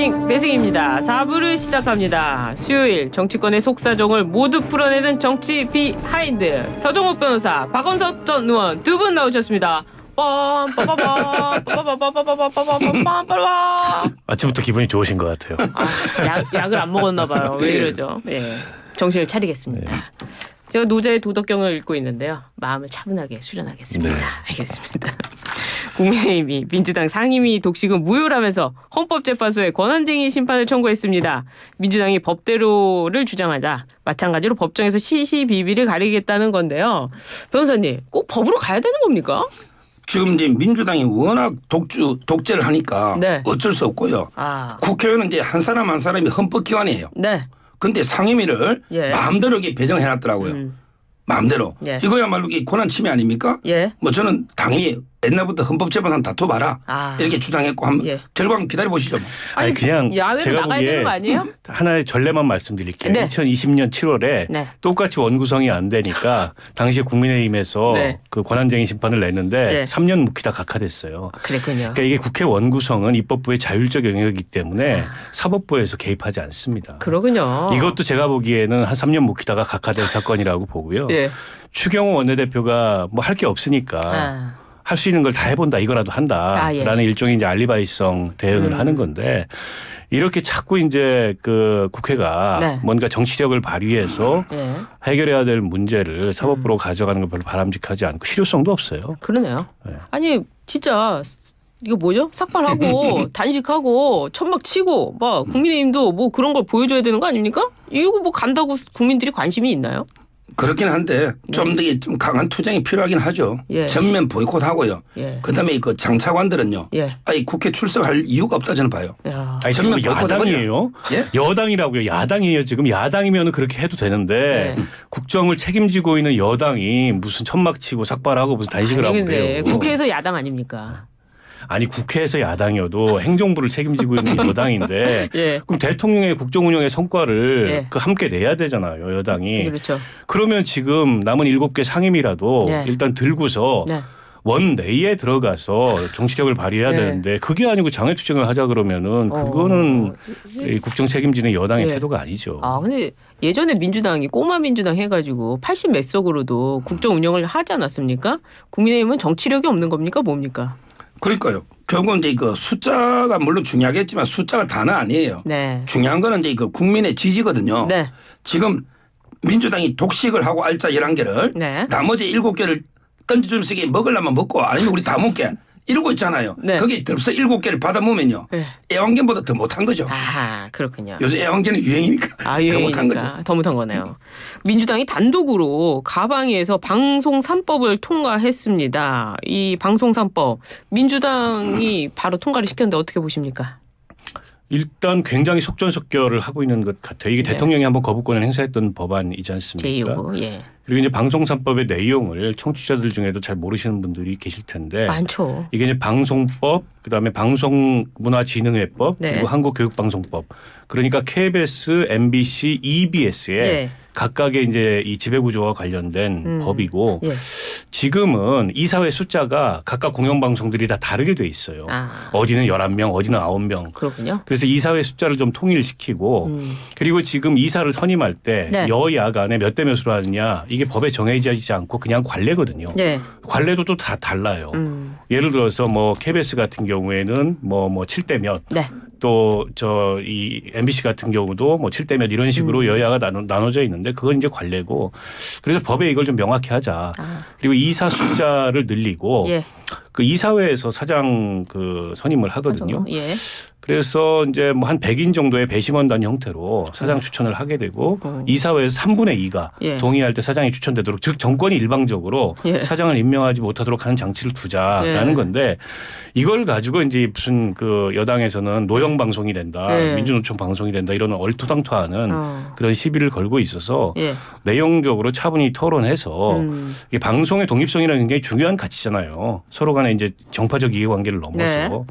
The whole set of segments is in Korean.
굿모닝 배승입니다. 4부를 시작합니다. 수요일 정치권의 속사정을 모두 풀어내는 정치 비하인드 서정욱 변호사, 박원석 전 의원 두 분 나오셨습니다. 아침부터 기분이 좋으신 것 같아요. 약을 안 먹었나 봐요. 왜 이러죠? 예, 정신을 차리겠습니다. 네. 제가 노자의 도덕경을 읽고 있는데요. 마음을 차분하게 수련하겠습니다. 네. 알겠습니다. 국민의힘이 민주당 상임위 독식은 무효라면서 헌법재판소에 권한쟁의 심판을 청구했습니다. 민주당이 법대로를 주장하자 마찬가지로 법정에서 시시비비를 가리겠다는 건데요. 변호사님, 꼭 법으로 가야 되는 겁니까? 지금 이제 민주당이 워낙 독재를 하니까 네. 어쩔 수 없고요. 국회의원은 이제 한 사람 한 사람이 헌법기관이에요. 네. 근데 상임위를 마음대로 이렇게 배정해놨더라고요. 마음대로. 예. 이거야말로 권한 침해 아닙니까? 예. 뭐 저는 당연히 옛날부터 헌법재판소 다퉈봐라 이렇게 주장했고 한번 결과는 기다려보시죠. 아니 그냥 야외로 나가야 되는 거 아니에요? 하나의 전례만 말씀드릴게요. 네. 2020년 7월에 네. 똑같이 원구성이 안 되니까 당시 국민의힘에서 네. 그 권한쟁의 심판을 냈는데 3년 묵히다 각하됐어요. 그랬군요. 그러니까 이게 국회 원구성은 입법부의 자율적 영역이기 때문에 사법부에서 개입하지 않습니다. 그러군요. 이것도 제가 보기에는 한 3년 묵히다가 각하된 사건이라고 보고요. 네. 추경호 원내대표가 뭐 할 게 없으니까 할 수 있는 걸 다 해본다, 이거라도 한다라는 일종의 이제 알리바이성 대응을 하는 건데, 이렇게 자꾸 이제 그 국회가 네. 뭔가 정치력을 발휘해서 해결해야 될 문제를 사법부로 가져가는 걸 별로 바람직하지 않고 실효성도 없어요. 그러네요. 네. 아니 진짜 이거 뭐죠? 삭발하고 단식하고 천막 치고 막 국민의힘도 뭐 그런 걸 보여줘야 되는 거 아닙니까? 이거 뭐 간다고 국민들이 관심이 있나요? 그렇긴 한데 좀 더 좀 강한 투쟁이 필요하긴 하죠. 전면 보이콧하고요. 그다음에 그 장차관들은요. 아니 국회 출석할 이유가 없다 저는 봐요. 아니, 전면 야당이에요? 여당이라고요. 야당이에요. 지금 야당이면 그렇게 해도 되는데 국정을 책임지고 있는 여당이 무슨 천막치고 삭발하고 무슨 단식을 하고 그래요. 국회에서 야당 아닙니까? 아니 국회에서 야당이어도 행정부를 책임지고 있는 여당인데 그럼 대통령의 국정운영의 성과를 그 함께 내야 되잖아요. 여당이. 그렇죠. 그러면 지금 남은 7개 상임이라도 일단 들고서 원내에 들어가서 정치력을 발휘해야 되는데 그게 아니고 장외투쟁을 하자 그러면은 그거는 국정 책임지는 여당의 태도가 아니죠. 근데 예전에 민주당이 꼬마 민주당 해가지고 80 몇 석으로도 국정 운영을 하지 않았습니까? 국민의힘은 정치력이 없는 겁니까? 뭡니까? 그러니까요. 결국은 이제 그 숫자가 물론 중요하겠지만 숫자가 다는 아니에요. 네. 중요한 거는 이제 그 국민의 지지거든요. 네. 지금 민주당이 독식을 하고 알짜 11개를 나머지 7개를 던져주면서 먹으려면 먹고 아니면 우리 다 먹게 이러고 있잖아요. 네. 거기에 덜서 7개를 받아 먹으면요. 애완견보다 더 못한 거죠. 그렇군요. 요새 애완견은 유행이니까 더 못한 거죠. 더 못한 거네요. 민주당이 단독으로 가방위에서 방송 3법을 통과했습니다. 이 방송 3법 민주당이 바로 통과를 시켰는데 어떻게 보십니까? 일단 굉장히 속전속결을 하고 있는 것 같아요. 이게 대통령이 한번 거부권을 행사했던 법안이지 않습니까? 제2호. 그리고 이제 방송 3법의 내용을 청취자들 중에도 잘 모르시는 분들이 계실 텐데 많죠. 이게 이제 방송법, 그다음에 방송문화진흥회법, 그리고 한국교육방송법. 그러니까 KBS, MBC, EBS에 각각의 이제 이 지배구조와 관련된 법이고 지금은 이사회 숫자가 각각 공영방송들이 다 다르게 돼 있어요. 어디는 11명, 어디는 9명. 그렇군요. 그래서 이사회 숫자를 좀 통일시키고 그리고 지금 이사를 선임할 때 여야 간에 몇 대 몇으로 하느냐 이게 법에 정해지지 않고 그냥 관례거든요. 관례도 또 다 달라요. 예를 들어서 뭐 KBS 같은 경우에는 뭐 7대 몇. 또 이 MBC 같은 경우도 뭐 7대 몇 이런 식으로 여야가 나눠져 있는데 그건 이제 관례고 그래서 법에 이걸 좀 명확히 하자. 그리고 이사 숫자를 늘리고 그 이사회에서 사장 그 선임을 하거든요. 그래서 이제 뭐 한 100인 정도의 배심원단 형태로 사장 추천을 하게 되고 이사회에서 3분의 2가 동의할 때 사장이 추천되도록 즉 정권이 일방적으로 사장을 임명하지 못하도록 하는 장치를 두자라는 건데 이걸 가지고 이제 무슨 그 여당에서는 노영 방송이 된다, 민주노총 방송이 된다 이런 얼토당토하는 그런 시비를 걸고 있어서 내용적으로 차분히 토론해서 이게 방송의 독립성이라는 굉장히 중요한 가치잖아요. 서로 간에 이제 정파적 이해관계를 넘어서.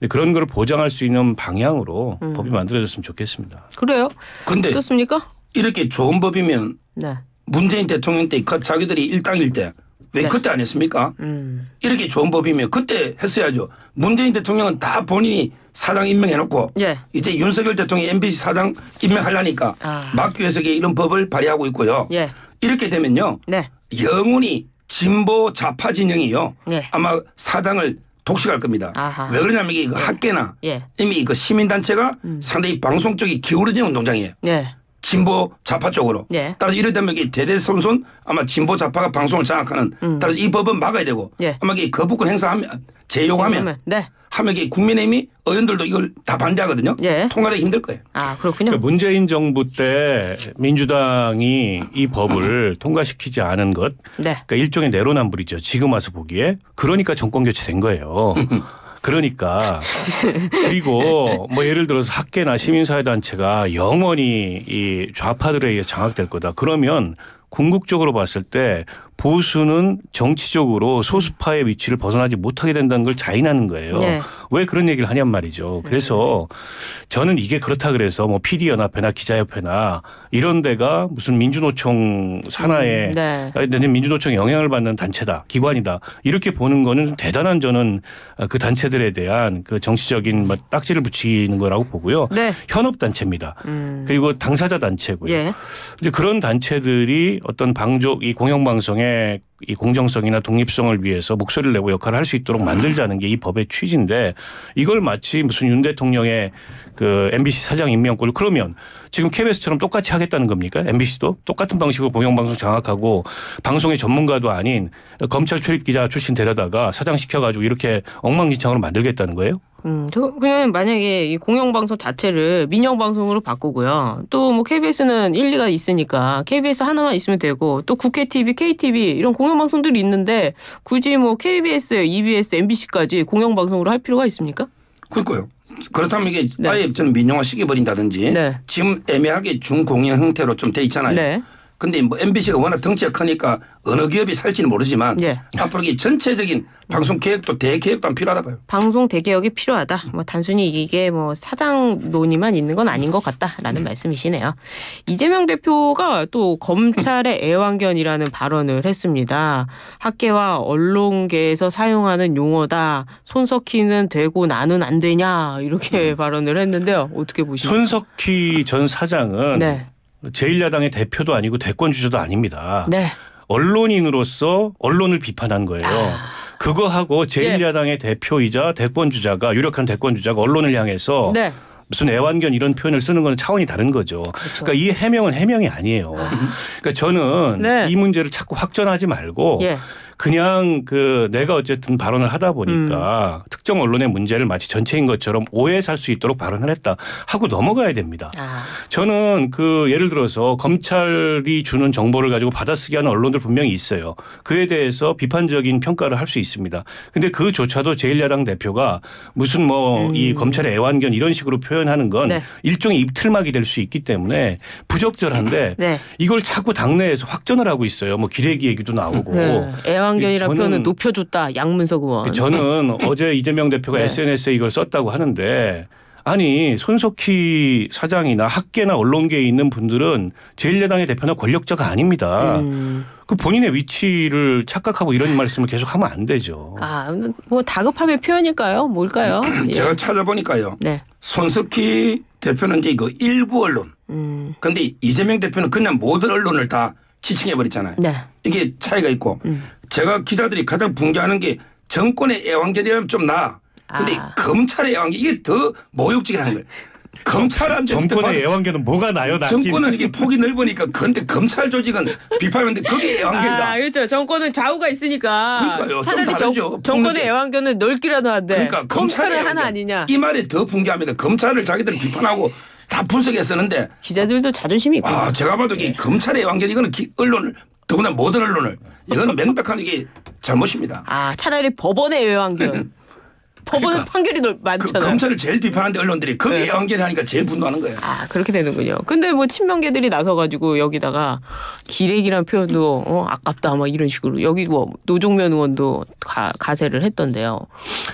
그런 걸 보장할 수 있는 방향으로 법이 만들어졌으면 좋겠습니다. 그래요? 근데 그렇습니까? 이렇게 좋은 법이면 문재인 대통령 때 자기들이 일당일 때 왜 그때 안 했습니까? 이렇게 좋은 법이면 그때 했어야죠. 문재인 대통령은 다 본인이 사장 임명해놓고 이제 윤석열 대통령이 MBC 사장 임명하려니까 막기 위해서 이런 법을 발의하고 있고요. 이렇게 되면요. 영원히 진보 좌파 진영이요. 아마 사장을 독식할 겁니다. 왜 그러냐면 이게 학계나 이미 그 시민단체가 상당히 방송 쪽이 기울어진 운동장이에요. 진보 좌파 쪽으로. 따라서 이러다면 대대손손 아마 진보 좌파가 방송을 장악하는 따라서 이 법은 막아야 되고 아마 거부권 행사하면 제요하면 하면 국민의힘이 의원들도 이걸 다 반대하거든요. 통과하기 힘들 거예요. 그렇군요. 그러니까 문재인 정부 때 민주당이 이 법을 통과시키지 않은 것 그러니까 일종의 내로남불이죠. 지금 와서 보기에. 그러니까 정권 교체된 거예요. 그러니까 그리고 뭐 예를 들어서 학계나 시민사회단체가 영원히 이 좌파들에 의해 장악될 거다. 그러면 궁극적으로 봤을 때 보수는 정치적으로 소수파의 위치를 벗어나지 못하게 된다는 걸 자인하는 거예요. 왜 그런 얘기를 하냔 말이죠. 그래서 저는 이게 그렇다 그래서 뭐 PD연합회나 기자협회나 이런 데가 무슨 민주노총 산하에 민주노총 영향을 받는 단체다. 기관이다. 이렇게 보는 거는 대단한 저는 그 단체들에 대한 그 정치적인 딱지를 붙이는 거라고 보고요. 현업단체입니다. 그리고 당사자 단체고요. 이제 그런 단체들이 어떤 이 공영방송의 이 공정성이나 독립성을 위해서 목소리를 내고 역할을 할 수 있도록 만들자는 게 이 법의 취지인데 이걸 마치 무슨 윤 대통령의 그 MBC 사장 임명권을 그러면 지금 KBS처럼 똑같이 하겠다는 겁니까? MBC도 똑같은 방식으로 공영방송 장악하고 방송의 전문가도 아닌 검찰 출입 기자 출신 데려다가 사장 시켜가지고 이렇게 엉망진창으로 만들겠다는 거예요? 저 그냥 만약에 이 공영방송 자체를 민영방송으로 바꾸고요. 또 뭐 KBS는 일리가 있으니까 KBS 하나만 있으면 되고 또 국회 TV, KTV 이런 공영방송들이 있는데 굳이 뭐 KBS, EBS, MBC까지 공영방송으로 할 필요가 있습니까? 그럴까요? 그렇다면 이게 아예 저는 민영화 시켜버린다든지 지금 애매하게 중공영 형태로 좀 돼 있잖아요. 근데 뭐 MBC가 워낙 덩치가 크니까 어느 기업이 살지는 모르지만 앞으로 이 전체적인 방송 개혁도 대개혁도 필요하다 봐요. 방송 대개혁이 필요하다. 뭐 단순히 이게 뭐 사장 논의만 있는 건 아닌 것 같다라는 말씀이시네요. 이재명 대표가 또 검찰의 애완견이라는 발언을 했습니다. 학계와 언론계에서 사용하는 용어다. 손석희는 되고 나는 안 되냐 이렇게 발언을 했는데요. 어떻게 보십니까? 손석희 전 사장은 제1야당의 대표도 아니고 대권 주자도 아닙니다. 언론인으로서 언론을 비판한 거예요. 그거하고 제1야당의 대표이자 대권 주자가 유력한 대권 주자가 언론을 향해서 무슨 애완견 이런 표현을 쓰는 건 차원이 다른 거죠. 그러니까 이 해명은 해명이 아니에요. 그러니까 저는 이 문제를 자꾸 확전하지 말고 그냥 내가 어쨌든 발언을 하다 보니까 특정 언론의 문제를 마치 전체인 것처럼 오해 살 수 있도록 발언을 했다 하고 넘어가야 됩니다. 저는 예를 들어서 검찰이 주는 정보를 가지고 받아쓰기 하는 언론들 분명히 있어요. 그에 대해서 비판적인 평가를 할 수 있습니다. 근데 그조차도 제1야당 대표가 무슨 이 검찰의 애완견 이런 식으로 표현하는 건 일종의 입틀막이 될 수 있기 때문에 부적절한데 이걸 자꾸 당내에서 확전을 하고 있어요. 뭐 기레기 얘기도 나오고. 애완견이라는 표현은 높여줬다. 양문석 의원. 저는 어제 이재명 대표가 SNS에 이걸 썼다고 하는데 아니 손석희 사장이나 학계나 언론계에 있는 분들은 제1야당의 대표나 권력자가 아닙니다. 그 본인의 위치를 착각하고 이런 말씀을 계속하면 안 되죠. 뭐 다급함의 표현일까요? 뭘까요? 제가 찾아보니까요. 손석희 대표는 이제 일부 언론. 그런데 이재명 대표는 그냥 모든 언론을 다 지칭해 버렸잖아요. 이게 차이가 있고 제가 기자들이 가장 붕괴하는 게 정권의 애완견이라면 좀 나아. 근데 검찰의 애완견 이게 더 모욕적이라는 거예요. 검찰한테 정권의 애완견은 뭐가 나요? 정권은 이게 폭이 넓으니까 그런데 검찰 조직은 비판하는데 그게 애완견이다. 그렇죠. 정권은 좌우가 있으니까. 그러니까요. 차라리 정권의 애완견은 넓기라도 한데. 그러니까 검찰은 하나 아니냐. 이 말에 더 붕괴합니다. 검찰을 자기들은 비판하고 다 분석했었는데 기자들도 자존심이 있고. 제가 봐도 이 검찰의 애완견 이거는 언론을 더구나 모든 언론을 이거는 명백한 이게 잘못입니다. 차라리 법원의 애완견. 법원은 판결이 많잖아요. 검찰을 제일 비판하는데 언론들이 그게 애완견이 하니까 제일 분노하는 거예요. 그렇게 되는군요. 근데 뭐 친명계들이 나서가지고 여기다가 기레기란 표현도 아깝다 막 이런 식으로 여기 뭐 노종면 의원도 가세를 했던데요.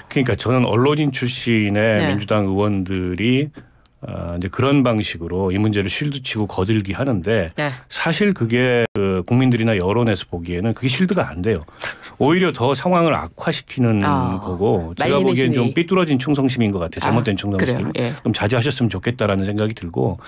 그러니까 저는 언론인 출신의 민주당 의원들이 이제 그런 방식으로 이 문제를 쉴드치고 거들기 하는데 네. 사실 그게 그 국민들이나 여론에서 보기에는 그게 쉴드가 안 돼요. 오히려 더 상황을 악화시키는 거고 제가 보기엔 좀 삐뚤어진 충성심인 것 같아요. 잘못된 충성심. 예. 좀 자제하셨으면 좋겠다라는 생각이 들고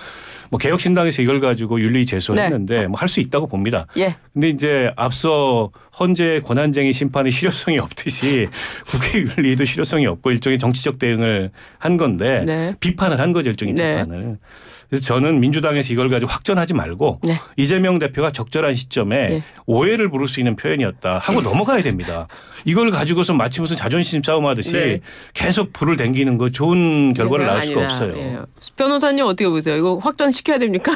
뭐 개혁신당에서 이걸 가지고 윤리 제소했는데 네. 뭐 할 수 있다고 봅니다. 예. 근데 이제 앞서 헌재 권한쟁의 심판의 실효성이 없듯이 국회 윤리도 실효성이 없고 일종의 정치적 대응을 한 건데 네. 비판을 한 거죠. 일종의 네. 비판을. 그래서 저는 민주당에서 이걸 가지고 확전하지 말고 네. 이재명 대표가 적절한 시점에 네. 오해를 부를 수 있는 표현이었다 하고 넘어가야 됩니다. 이걸 가지고서 마치 무슨 자존심 싸움하듯이 네. 계속 불을 댕기는 거 좋은 결과를 낳을 수가 없어요. 네. 변호사님 어떻게 보세요? 이거 확전시켜야 됩니까?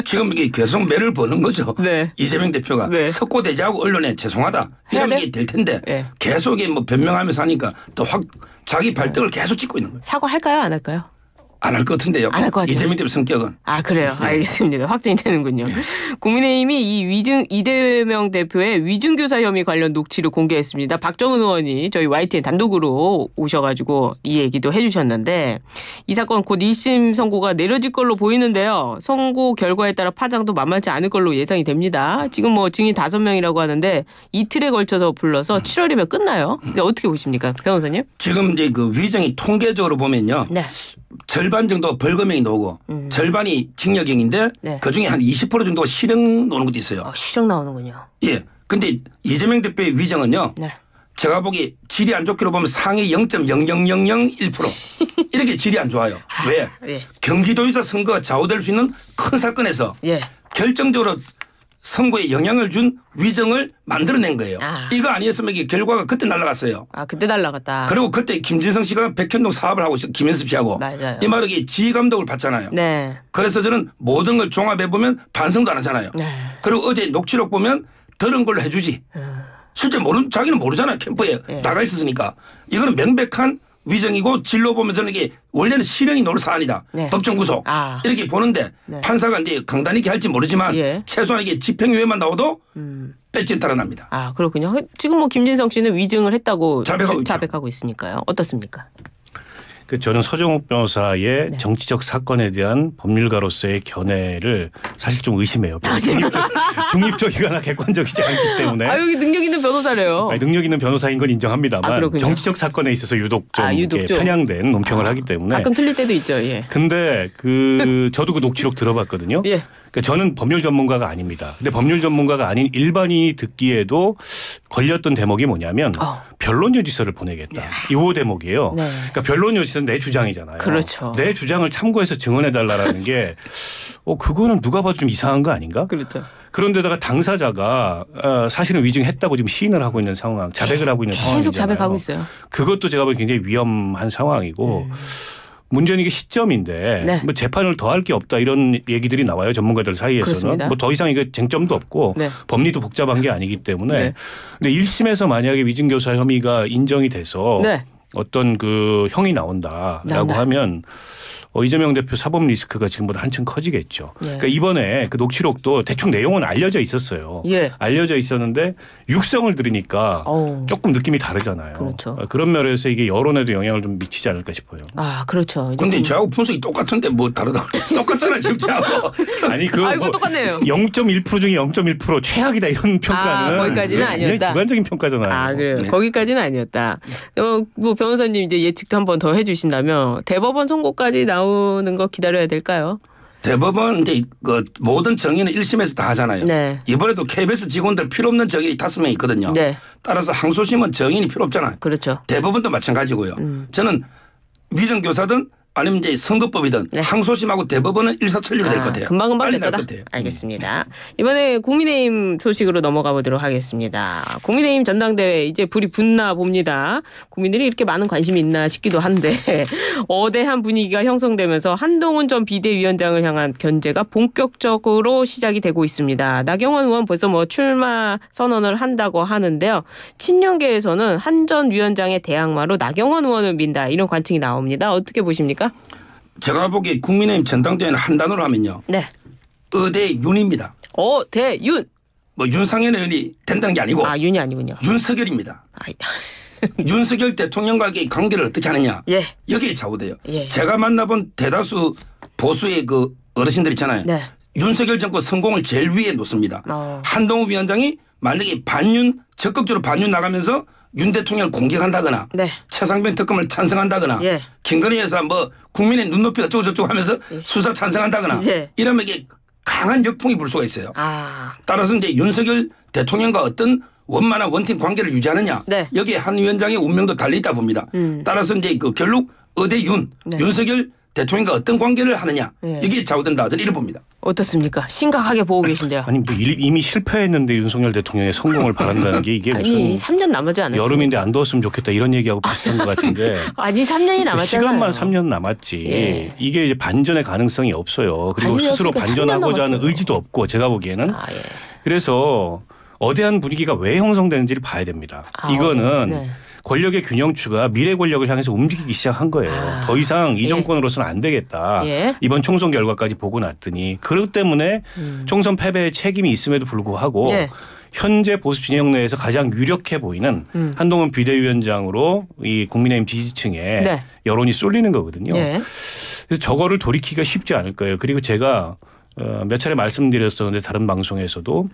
지금 이게 계속 매를 버는 거죠. 네. 이재명 대표가 네. 석고대자하고 언론에 죄송하다 이런 게 될 텐데 네. 계속 뭐 변명하면서 하니까 또 확 자기 발등을 계속 찍고 있는 거예요. 사과할까요? 안 할까요? 안 할 것 같은데요. 안 할 것 같아요. 이재명 대표 성격은. 아 그래요. 네. 알겠습니다. 확정이 되는군요. 네. 국민의힘이 이재명 대표의 위증교사 혐의 관련 녹취를 공개했습니다. 박정은 의원이 저희 YTN 단독으로 오셔가지고 이 얘기도 해주셨는데 이 사건 곧 1심 선고가 내려질 걸로 보이는데요. 선고 결과에 따라 파장도 만만치 않을 걸로 예상이 됩니다. 지금 뭐 증인 5명이라고 하는데 이틀에 걸쳐서 불러서 7월이면 끝나요. 근데 어떻게 보십니까, 변호사님? 지금 이제 그 위증이 통계적으로 보면요. 네. 절반 정도 벌금형이 나오고 절반이 징역형인데 네. 그중에 한 20% 정도가 실형 나오는 것도 있어요. 실형 나오는군요. 예. 근데 이재명 대표의 위증은요. 네. 제가 보기 질이 안 좋기로 보면 상위 0.00001% 이렇게 질이 안 좋아요. 왜? 예. 경기도에서 선거가 좌우될 수 있는 큰 사건에서 예. 결정적으로 선거에 영향을 준 위정을 만들어낸 거예요. 이거 아니었으면 이게 결과가 그때 날아갔어요. 아 그때 날아갔다. 그리고 그때 김진성 씨가 백현동 사업을 하고 있어 김현섭 씨하고. 맞아요. 이 말이 지휘감독을 받잖아요. 네. 그래서 저는 모든 걸 종합해 보면 반성도 안 하잖아요. 네. 그리고 어제 녹취록 보면 들은 걸로 해주지. 실제 자기는 모르잖아요. 캠프에 네. 나가 있었으니까. 이거는 명백한 위정이고 진로 보면 저는 이게 원래는 실형이 나올 사안이다. 네. 법정 구속 이렇게 보는데 네. 판사가 이제 강단 있게 할지 모르지만 예. 최소한 이게 집행유예만 나와도 배진 달아납니다. 아 그렇군요. 지금 뭐 김진성 씨는 위증을 했다고 자백하고 있으니까요. 어떻습니까? 저는 서정욱 변호사의 네. 정치적 사건에 대한 법률가로서의 견해를 사실 좀 의심해요. 중립적이거나 객관적이지 않기 때문에. 아 여기 능력 있는 변호사래요. 아니, 능력 있는 변호사인 건 인정합니다만 정치적 사건에 있어서 유독 좀 편향된 논평을 하기 때문에. 가끔 틀릴 때도 있죠. 예. 근데 저도 그 녹취록 들어봤거든요. 예. 그러니까 저는 법률 전문가가 아닙니다. 근데 법률 전문가가 아닌 일반인이 듣기에도 걸렸던 대목이 뭐냐면 변론 요지서를 보내겠다. 이 대목이에요. 네. 그러니까 변론 요지서는 내 주장이잖아요. 그렇죠. 내 주장을 참고해서 증언해달라는 게 그거는 누가 봐도 좀 이상한 거 아닌가? 그렇죠. 그런데다가 당사자가 사실은 위증했다고 지금 시인을 하고 있는 상황, 자백을 하고 있는 상황이잖아요. 계속 자백하고 있어요. 그것도 제가 보기엔 굉장히 위험한 상황이고 문제는 이게 시점인데 네. 뭐 재판을 더 할 게 없다 이런 얘기들이 나와요. 전문가들 사이에서는. 뭐 더 이상 이거 쟁점도 없고 네. 법리도 복잡한 게 아니기 때문에. 네. 근데 1심에서 만약에 위증교사 혐의가 인정이 돼서 네. 어떤 그 형이 나온다라고 하면 이재명 대표 사법 리스크가 지금보다 한층 커지겠죠. 예. 그러니까 이번에 그 녹취록도 대충 내용은 알려져 있었어요. 예. 알려져 있었는데 육성을 들으니까 조금 느낌이 다르잖아요. 그렇죠. 그런 면에서 이게 여론에도 영향을 좀 미치지 않을까 싶어요. 아 그렇죠. 그런데 저하고 분석이 똑같은데 뭐 다르다. 똑같잖아요 지금 저하고. 아니 그거 이거 똑같네요. 0.1% 중에 0.1% 최악이다 이런 평가는. 거기까지는 아니었다. 주관적인 평가잖아요. 아 그래요. 네. 거기까지는 아니었다. 뭐 변호사님 이제 예측도 한번 더 해주신다면 대법원 선고까지 나오는 거 기다려야 될까요? 대법원 이제 그 모든 정의는 1심에서 다 하잖아요. 네. 이번에도 KBS 직원들 필요 없는 정인이 5명 있거든요. 네. 따라서 항소심은 정인이 필요 없잖아요. 그렇죠. 대법원도 마찬가지고요. 저는 위정교사든 아니면 이제 선거법이든 네. 항소심하고 대법원은 일사천리로 될 것 같아요. 금방금방 될 거다. 알겠습니다. 이번에 국민의힘 소식으로 넘어가 보도록 하겠습니다. 국민의힘 전당대회 이제 불이 붙나 봅니다. 국민들이 이렇게 많은 관심이 있나 싶기도 한데 어대한 분위기가 형성되면서 한동훈 전 비대위원장을 향한 견제가 본격적으로 시작이 되고 있습니다. 나경원 의원 벌써 뭐 출마 선언을 한다고 하는데요. 친윤계에서는 한 전 위원장의 대항마로 나경원 의원을 민다 이런 관측이 나옵니다. 어떻게 보십니까? 제가 보기에 국민의힘 전당대회는 한 단어로 하면요. 네. 의대윤입니다. 대윤. 뭐 윤상현 의원이 된다는 게 아니고. 윤이 아니군요. 윤석열입니다. 윤석열 대통령과의 관계를 어떻게 하느냐. 예. 여기에 좌우돼요. 예. 제가 만나본 대다수 보수의 그 어르신들 있잖아요. 네. 윤석열 정권 성공을 제일 위에 놓습니다. 한동훈 위원장이 만약에 적극적으로 반윤 나가면서 윤 대통령을 공격한다거나 네. 최상병 특검을 찬성한다거나 예. 김건희 여사 뭐 국민의 눈높이가 어쩌고저쩌고 하면서 예. 수사 찬성한다거나 예. 이러면 이게 강한 역풍이 불 수가 있어요. 따라서 이제 윤석열 대통령과 어떤 원만한 원팀 관계를 유지하느냐 네. 여기에 한 위원장의 운명도 달려있다 봅니다. 따라서 이제 그 결국 의대윤 네. 윤석열 대통령과 어떤 관계를 하느냐 예. 여기에 좌우된다 저는 이래 봅니다. 어떻습니까? 심각하게 보고 계신데요. 아니 뭐 이미 실패했는데 윤석열 대통령의 성공을 바란다는 게 이게 아니 3년 남지 않았어요. 여름인데 안 더웠으면 좋겠다 이런 얘기하고 비슷한 것 같은데. 아니 3년이 남았잖아요. 시간만 3년 남았지. 예. 이게 이제 반전의 가능성이 없어요. 그리고 스스로 반전하고자 하는 의지도 없고 제가 보기에는. 예. 그래서 어대한 분위기가 왜 형성되는지를 봐야 됩니다. 이거는 네. 권력의 균형추가 미래 권력을 향해서 움직이기 시작한 거예요. 더 이상 이 정권으로서는 안 되겠다. 예. 이번 총선 결과까지 보고 났더니 그렇기 때문에 총선 패배의 책임이 있음에도 불구하고 예. 현재 보수 진영 내에서 가장 유력해 보이는 한동훈 비대위원장으로 이 국민의힘 지지층에 네. 여론이 쏠리는 거거든요. 예. 그래서 저거를 돌이키기가 쉽지 않을 거예요. 그리고 제가 몇 차례 말씀드렸었는데 다른 방송에서도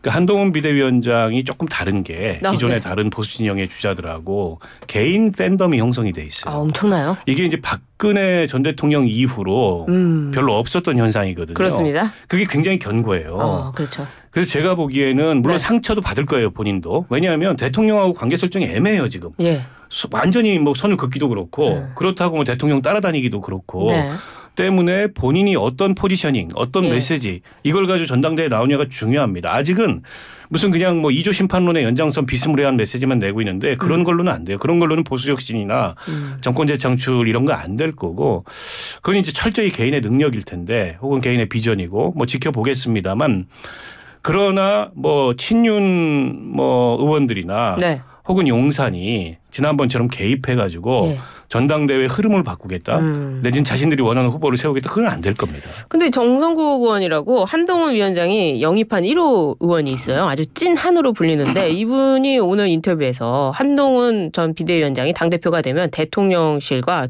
그 한동훈 비대위원장이 조금 다른 게 기존의 네. 다른 보수 진영의 주자들하고 개인 팬덤이 형성이 돼 있어요. 엄청나요? 이게 이제 박근혜 전 대통령 이후로 별로 없었던 현상이거든요. 그렇습니다. 그게 굉장히 견고해요. 그렇죠. 그래서 제가 보기에는 물론 네. 상처도 받을 거예요 본인도. 왜냐하면 대통령하고 관계 설정이 애매해요 지금. 예. 완전히 뭐 선을 긋기도 그렇고 그렇다고 뭐 대통령 따라다니기도 그렇고. 네. 때문에 본인이 어떤 포지셔닝, 어떤 예. 메시지 이걸 가지고 전당대회에 나오냐가 중요합니다. 아직은 무슨 그냥 뭐 2조 심판론의 연장선 비스무리한 메시지만 내고 있는데 그런 걸로는 안 돼요. 그런 걸로는 보수 혁신이나 정권 재창출 이런 거 안 될 거고 그건 이제 철저히 개인의 능력일 텐데 혹은 개인의 비전이고 뭐 지켜보겠습니다만 그러나 뭐 친윤 뭐 의원들이나 네. 혹은 용산이 지난번처럼 개입해가지고 예. 전당대회 흐름을 바꾸겠다. 내지는 자신들이 원하는 후보를 세우겠다. 그건 안 될 겁니다. 근데 정성국 의원이라고 한동훈 위원장이 영입한 1호 의원이 있어요. 아주 찐 한으로 불리는데 이분이 오늘 인터뷰에서 한동훈 전 비대위원장이 당대표가 되면 대통령실과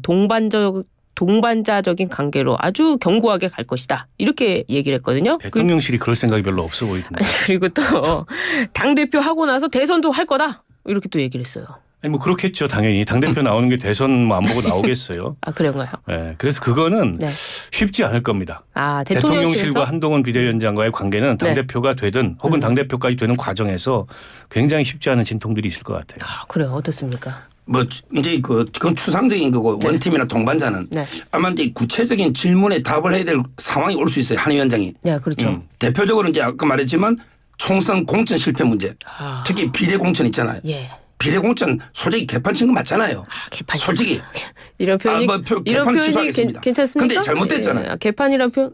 동반자적인 관계로 아주 견고하게 갈 것이다. 이렇게 얘기를 했거든요. 대통령실이 그럴 생각이 별로 없어 보이던데. 그리고 또 당대표 하고 나서 대선도 할 거다. 이렇게 또 얘기를 했어요. 아니 뭐 그렇겠죠. 당연히. 당대표 나오는 게 대선 뭐 안 보고 나오겠어요. 그런가요? 네. 그래서 그거는 네. 쉽지 않을 겁니다. 대통령실과 한동훈 비대위원장과의 관계는 당대표가 되든 혹은 당대표까지 되는 과정에서 굉장히 쉽지 않은 진통들이 있을 것 같아요. 그래요. 어떻습니까? 뭐 이제 그건 추상적인 거고 네. 원팀이나 동반자는 네. 아마 이제 구체적인 질문에 답을 해야 될 상황이 올 수 있어요. 한 위원장이. 네, 그렇죠. 대표적으로 이제 아까 말했지만 총선 공천 실패 문제. 특히 비례 공천 있잖아요. 예. 비례 공천 솔직히 개판 친 거 맞잖아요. 개판. 솔직히 이런 표현이 이런 표현이 괜찮습니까? 근데 잘못됐잖아요. 개판이란 표현.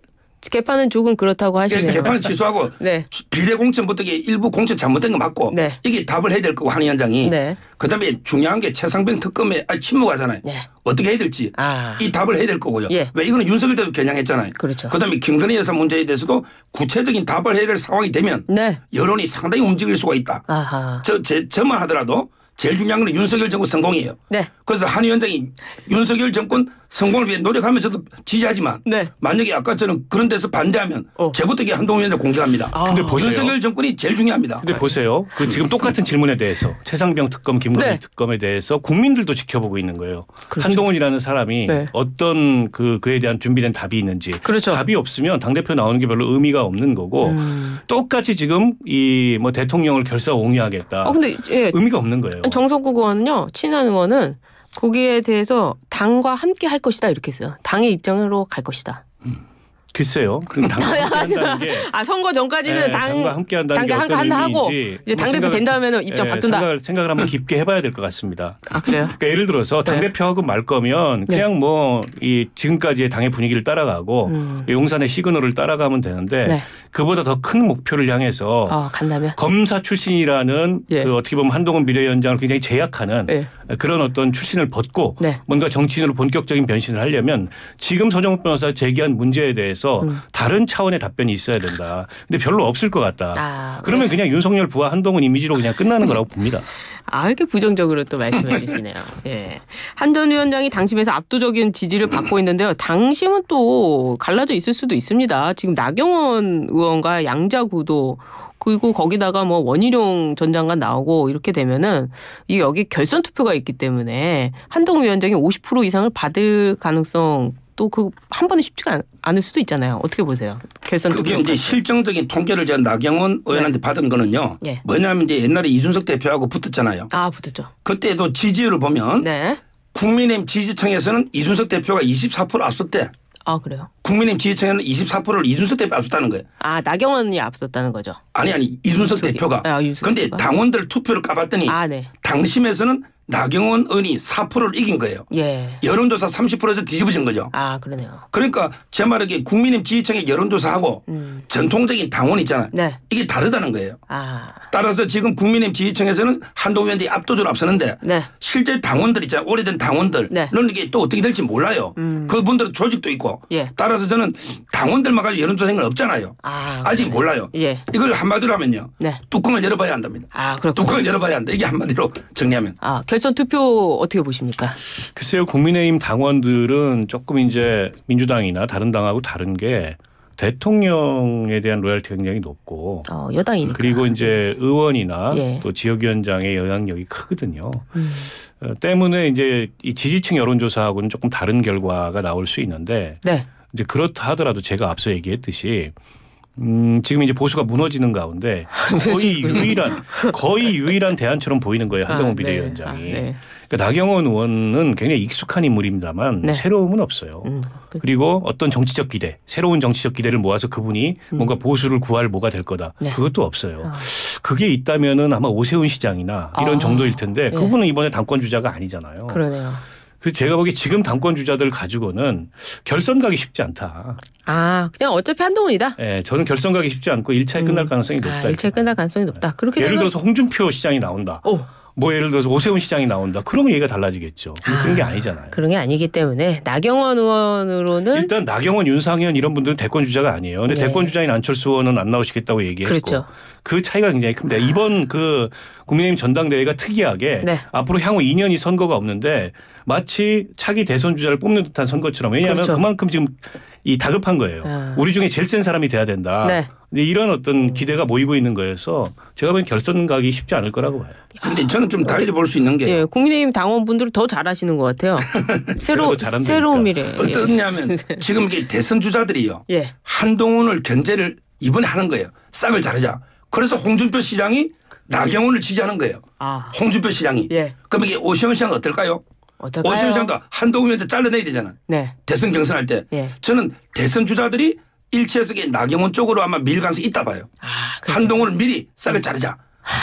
개판은 조금 그렇다고 하시네요. 개판을 취소하고 네. 비례 공천부터 일부 공천 잘못된 거 맞고 네. 이게 답을 해야 될 거고 한 위원장이 네. 그다음에 중요한 게 최상병 특검에 침묵하잖아요. 네. 어떻게 해야 될지 이 답을 해야 될 거고요. 예. 왜 이거는 윤석열 때도 겨냥했잖아요. 그렇죠. 그다음에 김건희 여사 문제에 대해서도 구체적인 답을 해야 될 상황이 되면 네. 여론이 상당히 움직일 수가 있다. 저만 하더라도 제일 중요한 건 윤석열 정권 성공이에요. 네. 그래서 한 위원장이 윤석열 정권 성공을 위해 노력하면 저도 지지하지만 네. 만약에 아까 저는 그런 데서 반대하면 제부터 한동훈 위원장 공격합니다. 근데 윤석열 정권이 제일 중요합니다. 근데 보세요. 그 지금 똑같은 질문에 대해서 최상병 특검, 김건희 네. 특검에 대해서 국민들도 지켜보고 있는 거예요. 그렇죠. 한동훈이라는 사람이 네. 어떤 그에 대한 준비된 답이 있는지. 그렇죠. 답이 없으면 당대표 나오는 게 별로 의미가 없는 거고 똑같이 지금 이 뭐 대통령을 결사옹위하겠다. 근데 예. 의미가 없는 거예요. 정성국 의원은요. 친한 의원은 거기에 대해서 당과 함께 할 것이다 이렇게 했어요. 당의 입장으로 갈 것이다. 글쎄요. 당과 함께 한다는 게 선거 전까지는 네, 당과 함께 한다는 게 어떤 의미인지 이제 당대표 된 다음에는 입장 바꾼다. 생각을 한번 깊게 해봐야 될 것 같습니다. 그래요? 그러니까 예를 들어서 당대표하고 말 거면 그냥 뭐 이 지금까지의 당의 분위기를 따라가고 용산의 시그널을 따라가면 되는데 그보다 더 큰 목표를 향해서 간다면 검사 출신이라는 그 어떻게 보면 한동훈 비대위원장을 굉장히 제약하는 그런 어떤 출신을 벗고 뭔가 정치인으로 본격적인 변신을 하려면 지금 서정욱 변호사 제기한 문제에 대해서 대해서 다른 차원의 답변이 있어야 된다. 근데 별로 없을 것 같다. 그러면 그냥 윤석열 부하 한동훈 이미지로 그냥 끝나는 거라고 봅니다. 이렇게 부정적으로 또 말씀해 주시네요. 예. 한 전 위원장이 당심에서 압도적인 지지를 받고 있는데요. 당심은 또 갈라져 있을 수도 있습니다. 지금 나경원 의원과 양자구도 그리고 거기다가 뭐 원희룡 전 장관 나오고 이렇게 되면은 여기 결선 투표가 있기 때문에 한동훈 위원장이 50% 이상을 받을 가능성 또 한 번에 쉽지가 않을 수도 있잖아요. 어떻게 보세요? 결선 투표. 그게 이제 실정적인 통계를 제가 나경원 의원한테 받은 거는요. 뭐냐면 이제 옛날에 이준석 대표하고 붙었잖아요. 붙었죠. 그때도 지지율을 보면 국민의힘 지지층에서는 이준석 대표가 24% 앞섰대. 그래요? 국민의힘 지지층에는 24%를 이준석 대표 앞섰다는 거예요. 나경원이 앞섰다는 거죠? 아니 이준석 대표가. 그런데 당원들 투표를 까봤더니 당심에서는 나경원 의원이 4%를 이긴 거예요. 여론조사 30%에서 뒤집어진 거죠. 그러네요. 그러니까 제 말에 국민의힘 지지층의 여론조사하고 전통적인 당원 있잖아요. 이게 다르다는 거예요. 따라서 지금 국민의힘 지지층에서는 한동훈 위원장이 압도적으로 앞서는데 실제 당원들 있잖아요. 오래된 당원들은 이게 또 어떻게 될지 몰라요. 그분들은 조직도 있고. 따라서 저는 당원들만 가지고 여론조사한 건 없잖아요. 아직 몰라요. 이걸 한마디로 하면요. 뚜껑을 열어봐야 한답니다. 뚜껑을 열어봐야 한다. 이게 한마디로 정리하면. 결선 투표 어떻게 보십니까? 글쎄요. 국민의힘 당원들은 조금 이제 민주당이나 다른 당하고 다른 게 대통령에 대한 로열티가 굉장히 높고 여당이니까. 그리고 이제 의원이나 또 지역위원장의 영향력이 크거든요. 때문에 이제 이 지지층 여론조사하고는 조금 다른 결과가 나올 수 있는데 이제 그렇다 하더라도 제가 앞서 얘기했듯이 지금 이제 보수가 무너지는 가운데 거의 유일한 대안처럼 보이는 거예요. 한동훈 비대위원장이. 그러니까 나경원 의원은 굉장히 익숙한 인물입니다만 새로움은 없어요. 그리고 어떤 정치적 기대, 새로운 정치적 기대를 모아서 그분이 뭔가 보수를 구할 뭐가 될 거다. 그것도 없어요. 그게 있다면은 아마 오세훈 시장이나 이런 정도일 텐데 그분은 이번에 당권 주자가 아니잖아요. 그러네요. 그래서 제가 보기에 지금 당권 주자들 가지고는 결선 가기 쉽지 않다. 그냥 어차피 한동훈이다? 네, 저는 결선 가기 쉽지 않고 1차에 끝날 가능성이 높다. 1차에 끝날 가능성이 높다. 그렇게 예를 들어서 홍준표 시장이 나온다. 뭐 예를 들어서 오세훈 시장이 나온다. 그러면 얘기가 달라지겠죠. 그런 게 아니잖아요. 그런 게 아니기 때문에 나경원 의원으로는 일단 나경원, 윤상현 이런 분들은 대권 주자가 아니에요. 근데 대권 주자인 안철수 의원은 안 나오시겠다고 얘기했고. 그렇죠. 그 차이가 굉장히 큽니다. 이번 국민의힘 전당대회가 특이하게 앞으로 향후 2년이 선거가 없는데 마치 차기 대선 주자를 뽑는 듯한 선거처럼. 왜냐하면 그만큼 지금 다급한 거예요. 우리 중에 제일 센 사람이 돼야 된다. 근데 이런 어떤 기대가 모이고 있는 거여서 제가 보기엔 결선 가기 쉽지 않을 거라고 봐요. 근데 저는 좀 달리 볼 수 있는 게 국민의힘 당원분들은 더 잘하시는 것 같아요. 새로운 미래. 어떠냐면 지금 이게 대선 주자들이요. 한동훈을 견제를 이번에 하는 거예요. 싹을 자르자. 그래서 홍준표 시장이 나경원을 지지하는 거예요. 홍준표 시장이. 그럼 이게 오세훈 시장은 어떨까요? 오세훈 시장도 한동훈 위원장 잘라내야 되잖아. 대선 경선할 때. 저는 대선 주자들이 일치해서 나경원 쪽으로 아마 밀 가능성이 있다 봐요. 한동훈을 미리 싹을 자르자.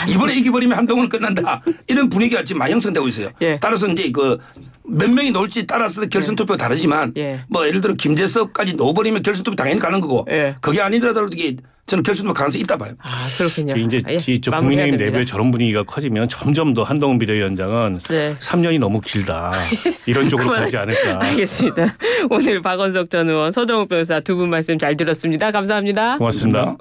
이번에 이겨버리면 한동훈은 끝난다. 이런 분위기가 지금 많이 형성되고 있어요. 따라서 이제 몇 명이 놓을지 따라서 결선 투표가 다르지만 뭐 예를 들어 김재석까지 놓아버리면 결선 투표 당연히 가는 거고 그게 아니더라도 이게 저는 결선 투표 가능성이 있다 봐요. 그렇군요. 이제 국민의힘 내부에 저런 분위기가 커지면 점점 더 한동훈 비대위원장은 3년이 너무 길다. 이런 쪽으로 가지 않을까. 알겠습니다. 오늘 박원석 전 의원, 서정욱 변호사 두 분 말씀 잘 들었습니다. 감사합니다. 고맙습니다.